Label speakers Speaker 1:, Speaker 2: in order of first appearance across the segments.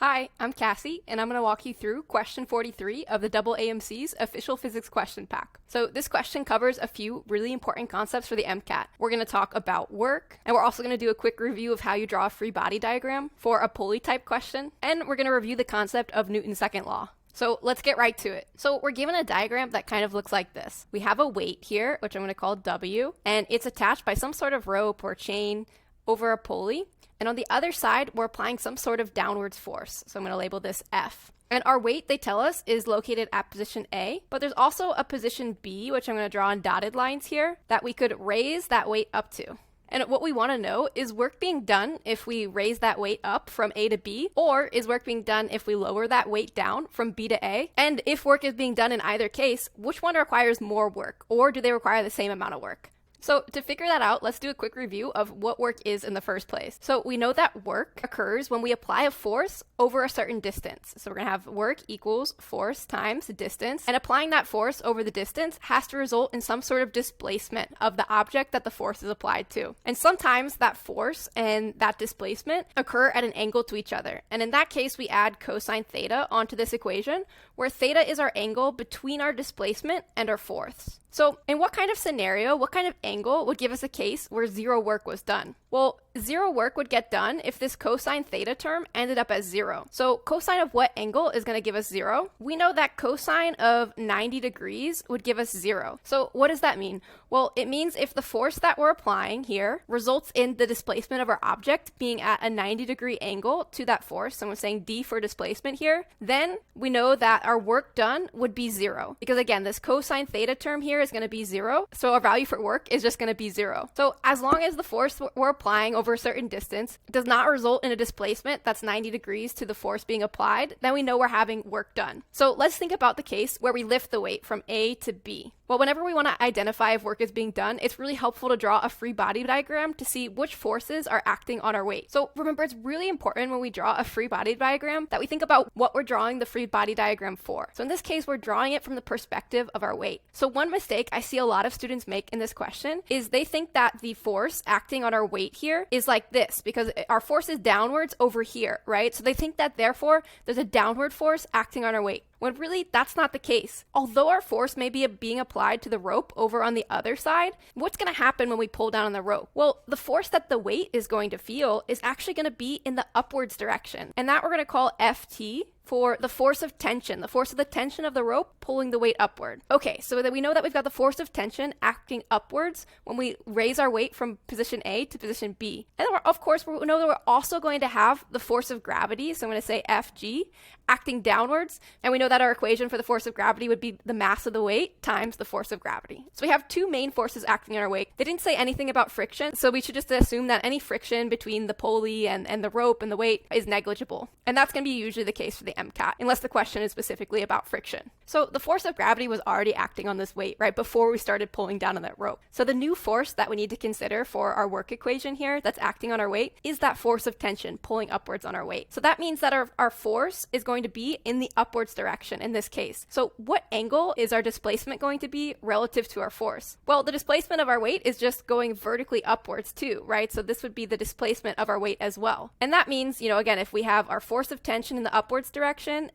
Speaker 1: Hi, I'm Cassie, and I'm going to walk you through question 43 of the AAMC's official physics question pack. So this question covers a few really important concepts for the MCAT. We're going to talk about work, and we're also going to do a quick review of how you draw a free body diagram for a pulley type question, and we're going to review the concept of Newton's second law. So let's get right to it. So we're given a diagram that kind of looks like this. We have a weight here, which I'm going to call W, and it's attached by some sort of rope or chain over a pulley. And on the other side, we're applying some sort of downwards force. So I'm going to label this F. And our weight, they tell us, is located at position A, but there's also a position B, which I'm going to draw on dotted lines here, that we could raise that weight up to. And what we want to know is work being done if we raise that weight up from A to B, or is work being done if we lower that weight down from B to A? And if work is being done in either case, which one requires more work, or do they require the same amount of work? So to figure that out, let's do a quick review of what work is in the first place. So we know that work occurs when we apply a force over a certain distance. So we're going to have work equals force times the distance. And applying that force over the distance has to result in some sort of displacement of the object that the force is applied to. And sometimes that force and that displacement occur at an angle to each other. And in that case, we add cosine theta onto this equation, where theta is our angle between our displacement and our force. So in what kind of scenario, what kind of angle would give us a case where zero work was done? Well, zero work would get done if this cosine theta term ended up as zero. So cosine of what angle is going to give us zero? We know that cosine of 90 degrees would give us zero. So what does that mean? Well, it means if the force that we're applying here results in the displacement of our object being at a 90-degree angle to that force, so I'm saying D for displacement here, then we know that our work done would be zero. Because again, this cosine theta term here is going to be zero, so our value for work is just going to be zero. So as long as the force we're applying over a certain distance does not result in a displacement that's 90 degrees to the force being applied, then we know we're having work done. So let's think about the case where we lift the weight from A to B. Well, whenever we want to identify if work is being done, it's really helpful to draw a free body diagram to see which forces are acting on our weight. So remember, it's really important when we draw a free body diagram that we think about what we're drawing the free body diagram for. So in this case, we're drawing it from the perspective of our weight. So one mistake I see a lot of students make in this question is they think that the force acting on our weight here is like this, because our force is downwards over here, right? So they think that therefore there's a downward force acting on our weight, when really that's not the case. Although our force may be being applied to the rope over on the other side, what's going to happen when we pull down on the rope? Well, the force that the weight is going to feel is actually going to be in the upwards direction, and that we're going to call Ft for the force of tension, the force of the tension of the rope pulling the weight upward. Okay, so that we know that we've got the force of tension acting upwards when we raise our weight from position A to position B. And then of course, we know that we're also going to have the force of gravity, so I'm going to say Fg, acting downwards, and we know that our equation for the force of gravity would be the mass of the weight times the force of gravity. So we have two main forces acting on our weight. They didn't say anything about friction, so we should just assume that any friction between the pulley and the rope and the weight is negligible. And that's going to be usually the case for the MCAT, unless the question is specifically about friction. So the force of gravity was already acting on this weight, right, before we started pulling down on that rope. So the new force that we need to consider for our work equation here that's acting on our weight is that force of tension pulling upwards on our weight. So that means that our force is going to be in the upwards direction in this case. So what angle is our displacement going to be relative to our force? Well, the displacement of our weight is just going vertically upwards too, right? So this would be the displacement of our weight as well. And that means, again, if we have our force of tension in the upwards direction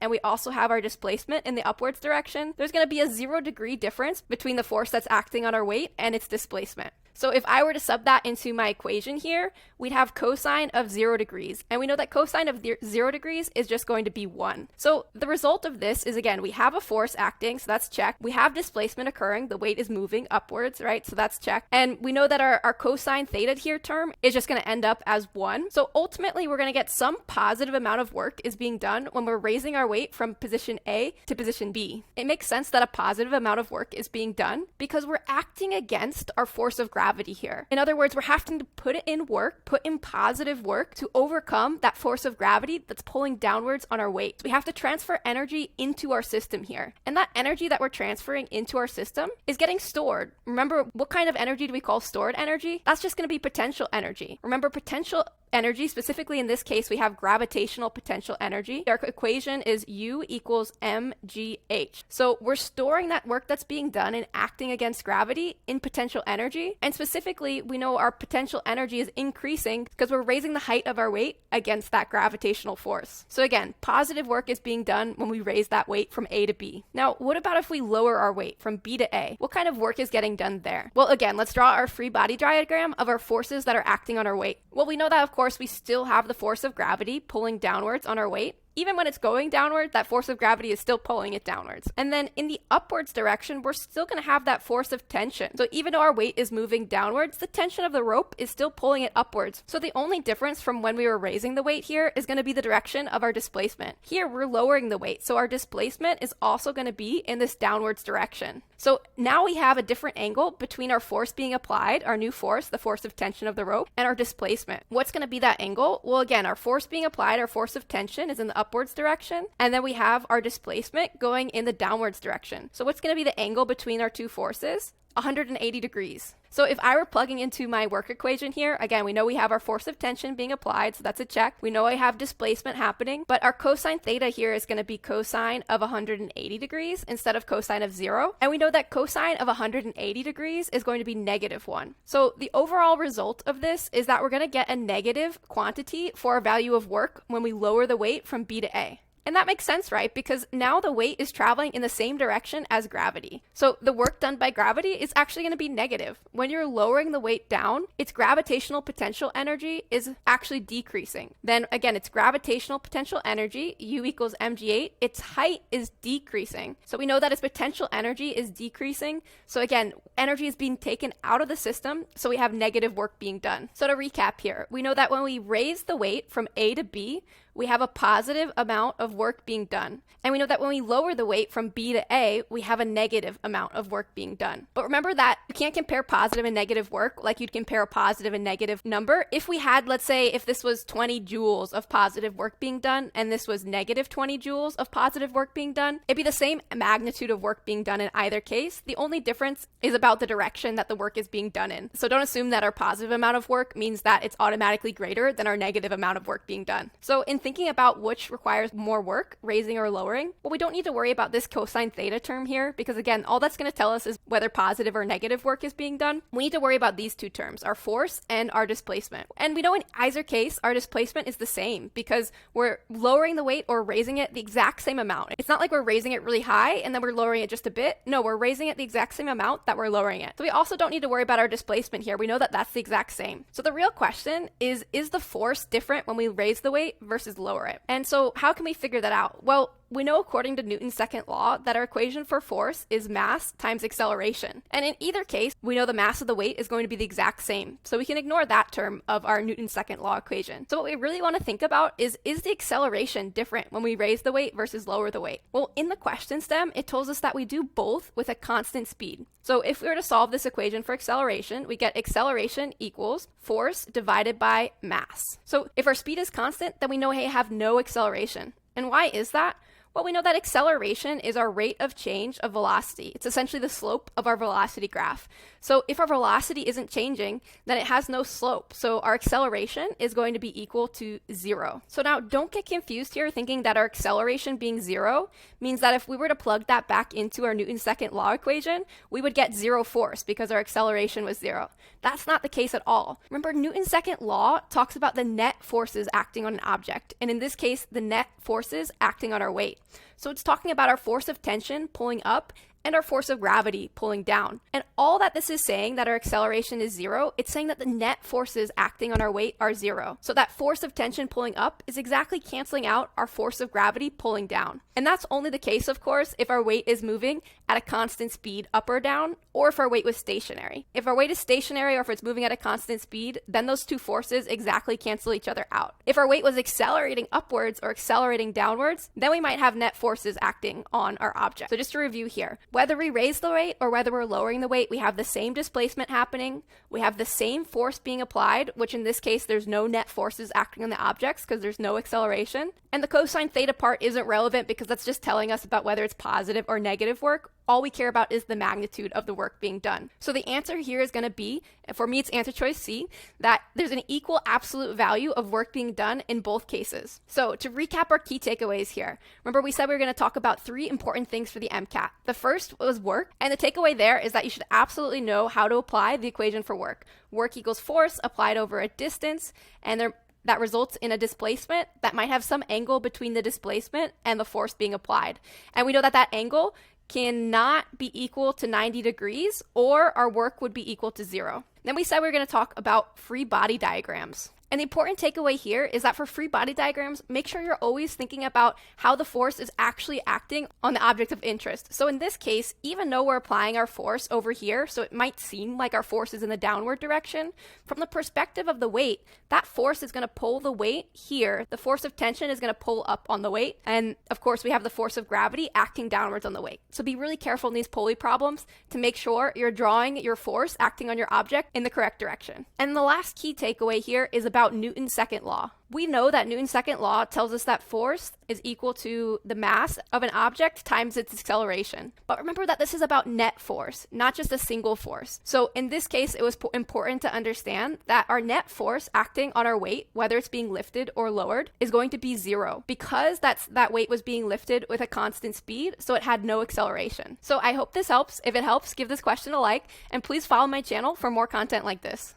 Speaker 1: and we also have our displacement in the upwards direction, there's going to be a 0-degree difference between the force that's acting on our weight and its displacement. So if I were to sub that into my equation here, we'd have cosine of 0 degrees. And we know that cosine of 0 degrees is just going to be 1. So the result of this is, again, we have a force acting, so that's checked. We have displacement occurring, the weight is moving upwards, right? So that's checked. And we know that our cosine theta here term is just going to end up as 1. So ultimately, we're going to get some positive amount of work is being done when we're raising our weight from position A to position B. It makes sense that a positive amount of work is being done because we're acting against our force of gravity here. In other words, we're having to put in positive work to overcome that force of gravity that's pulling downwards on our weight. So we have to transfer energy into our system here. And that energy that we're transferring into our system is getting stored. Remember, what kind of energy do we call stored energy? That's just going to be potential energy. Remember, potential energy. Specifically in this case, we have gravitational potential energy. Our equation is U equals mgh. So we're storing that work that's being done and acting against gravity in potential energy. And specifically, we know our potential energy is increasing because we're raising the height of our weight against that gravitational force. So again, positive work is being done when we raise that weight from A to B. Now, what about if we lower our weight from B to A? What kind of work is getting done there? Well, again, let's draw our free body diagram of our forces that are acting on our weight. Well, we know that, of course, we still have the force of gravity pulling downwards on our weight. Even when it's going downward, that force of gravity is still pulling it downwards. And then in the upwards direction, we're still going to have that force of tension. So even though our weight is moving downwards, the tension of the rope is still pulling it upwards. So the only difference from when we were raising the weight here is going to be the direction of our displacement. Here, we're lowering the weight, so our displacement is also going to be in this downwards direction. So now we have a different angle between our force being applied, our new force, the force of tension of the rope, and our displacement. What's going to be that angle? Well, again, our force being applied, our force of tension is in the upwards direction, and then we have our displacement going in the downwards direction. So what's going to be the angle between our two forces? 180 degrees. So if I were plugging into my work equation here, again, we know we have our force of tension being applied, so that's a check. We know I have displacement happening, but our cosine theta here is going to be cosine of 180 degrees instead of cosine of 0. And we know that cosine of 180 degrees is going to be -1. So the overall result of this is that we're going to get a negative quantity for our value of work when we lower the weight from B to A. And that makes sense, right? Because now the weight is traveling in the same direction as gravity. So the work done by gravity is actually going to be negative. When you're lowering the weight down, its gravitational potential energy is actually decreasing. Then again, its gravitational potential energy, U equals mg8, its height is decreasing. So we know that its potential energy is decreasing. So again, energy is being taken out of the system, so we have negative work being done. So to recap here, we know that when we raise the weight from A to B, we have a positive amount of work being done. And we know that when we lower the weight from B to A, we have a negative amount of work being done. But remember that you can't compare positive and negative work like you'd compare a positive and negative number. If we had, let's say, if this was 20 joules of positive work being done and this was negative 20 joules of positive work being done, it'd be the same magnitude of work being done in either case. The only difference is about the direction that the work is being done in. So don't assume that our positive amount of work means that it's automatically greater than our negative amount of work being done. So in thinking about which requires more work, raising or lowering, well, we don't need to worry about this cosine theta term here because, again, all that's going to tell us is whether positive or negative work is being done. We need to worry about these two terms, our force and our displacement. And we know in either case, our displacement is the same because we're lowering the weight or raising it the exact same amount. It's not like we're raising it really high and then we're lowering it just a bit. No, we're raising it the exact same amount that we're lowering it. So we also don't need to worry about our displacement here. We know that that's the exact same. So the real question is the force different when we raise the weight versus lower it? And so how can we figure that out? Well, we know according to Newton's second law that our equation for force is mass times acceleration. And in either case, we know the mass of the weight is going to be the exact same. So we can ignore that term of our Newton's second law equation. So what we really want to think about is the acceleration different when we raise the weight versus lower the weight? Well, in the question stem, it tells us that we do both with a constant speed. So if we were to solve this equation for acceleration, we get acceleration equals force divided by mass. So if our speed is constant, then we know we have no acceleration. And why is that? Well, we know that acceleration is our rate of change of velocity. It's essentially the slope of our velocity graph. So if our velocity isn't changing, then it has no slope. So our acceleration is going to be equal to 0. So now don't get confused here thinking that our acceleration being 0 means that if we were to plug that back into our Newton's second law equation, we would get 0 force because our acceleration was 0. That's not the case at all. Remember, Newton's second law talks about the net forces acting on an object. And in this case, the net forces acting on our weight. So it's talking about our force of tension pulling up and our force of gravity pulling down. And all that this is saying that our acceleration is 0, it's saying that the net forces acting on our weight are 0. So that force of tension pulling up is exactly canceling out our force of gravity pulling down. And that's only the case, of course, if our weight is moving at a constant speed up or down, or if our weight was stationary. If our weight is stationary or if it's moving at a constant speed, then those two forces exactly cancel each other out. If our weight was accelerating upwards or accelerating downwards, then we might have net forces acting on our object. So just to review here, whether we raise the weight or whether we're lowering the weight, we have the same displacement happening. We have the same force being applied, which in this case, there's no net forces acting on the objects because there's no acceleration. And the cosine theta part isn't relevant because that's just telling us about whether it's positive or negative work. All we care about is the magnitude of the work being done. So the answer here is going to be, for me it's answer choice C, that there's an equal absolute value of work being done in both cases. So to recap our key takeaways here, remember we said we were going to talk about 3 important things for the MCAT. The first was work, and the takeaway there is that you should absolutely know how to apply the equation for work. Work equals force applied over a distance, and that results in a displacement that might have some angle between the displacement and the force being applied. And we know that that angle cannot be equal to 90 degrees or our work would be equal to 0. Then we said we were going to talk about free body diagrams. And the important takeaway here is that for free body diagrams, make sure you're always thinking about how the force is actually acting on the object of interest. So in this case, even though we're applying our force over here, so it might seem like our force is in the downward direction, from the perspective of the weight, that force is going to pull the weight here. The force of tension is going to pull up on the weight. And of course, we have the force of gravity acting downwards on the weight. So be really careful in these pulley problems to make sure you're drawing your force acting on your object in the correct direction. And the last key takeaway here is about Newton's second law. We know that Newton's second law tells us that force is equal to the mass of an object times its acceleration. But remember that this is about net force, not just a single force. So in this case, it was important to understand that our net force acting on our weight, whether it's being lifted or lowered, is going to be 0 because that weight was being lifted with a constant speed, so it had no acceleration. So I hope this helps. If it helps, give this question a like, and please follow my channel for more content like this.